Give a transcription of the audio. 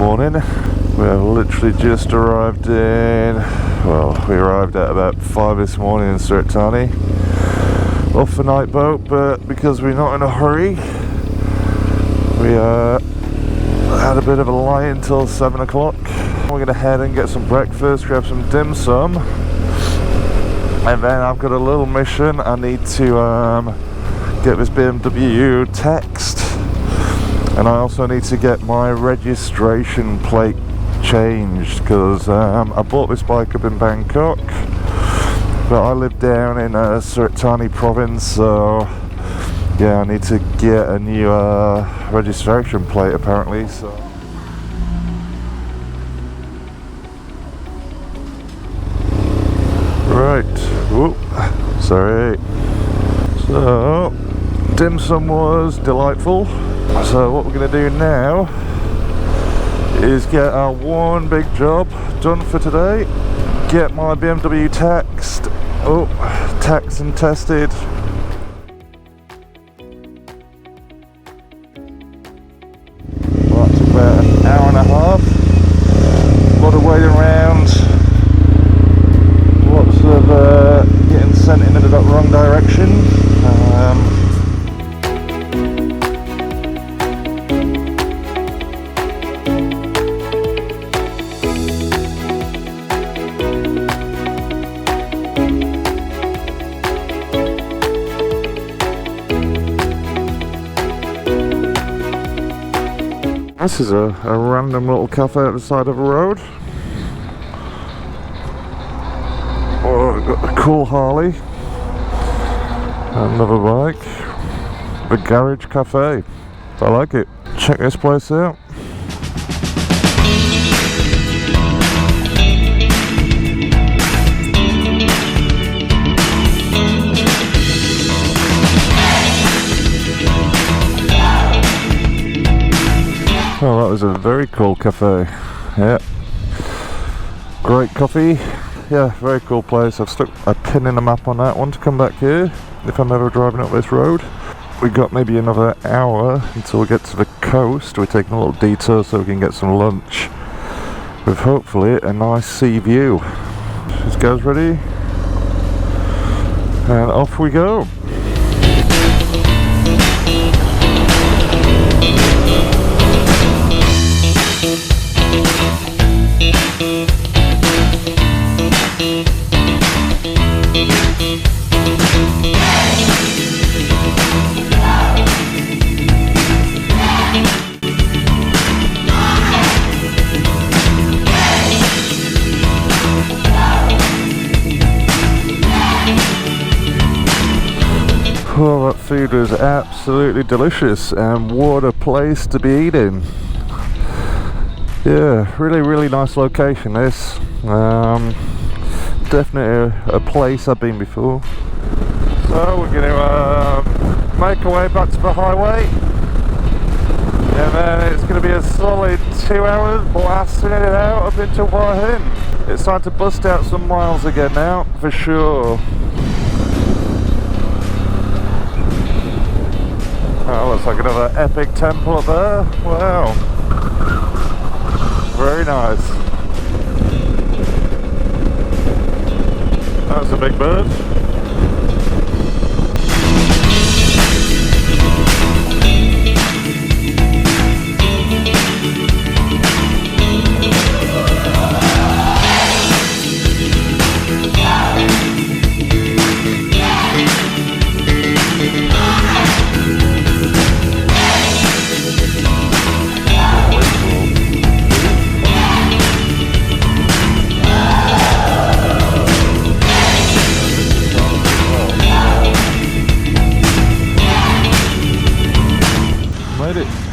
morning. We have literally just arrived in, well, we arrived at about 5 this morning in Surat Thani. Off the night boat, but because we're not in a hurry, we had a bit of a lie until 7 o'clock. We're going to head and get some breakfast, grab some dim sum, and then I've got a little mission. I need to get this BMW text, and I also need to get my registration plate changed, because I bought this bike up in Bangkok, but I live down in Surat Thani province, so yeah, I need to get a new registration plate apparently. So right, whoop, sorry. So dim sum was delightful. So what we're going to do now is get our one big job done for today. Get my BMW taxed. Oh, taxed and tested. Well, that's about an hour and a half. A lot of waiting around. Lots of getting sent in the wrong direction. This is a random little cafe at the side of a road. Oh, got a cool Harley. Another bike. The Garage Cafe. I like it. Check this place out. Oh, that was a very cool cafe. Yeah. Great coffee. Yeah, very cool place. I've stuck a pin in the map on that one to come back here if I'm ever driving up this road. We got maybe another hour until we get to the coast. We're taking a little detour so we can get some lunch with hopefully a nice sea view. This guy's ready, and off we go. Well, that food was absolutely delicious, and what a place to be eating. Yeah, really nice location this. Definitely a place I've been before. So we're going to make our way back to the highway, and then it's going to be a solid 2 hours blasting it out up into Hua Hin. It's time to bust out some miles again now, for sure. Oh, looks like another epic temple up there. Wow. Very nice. That's a big bird. Made it.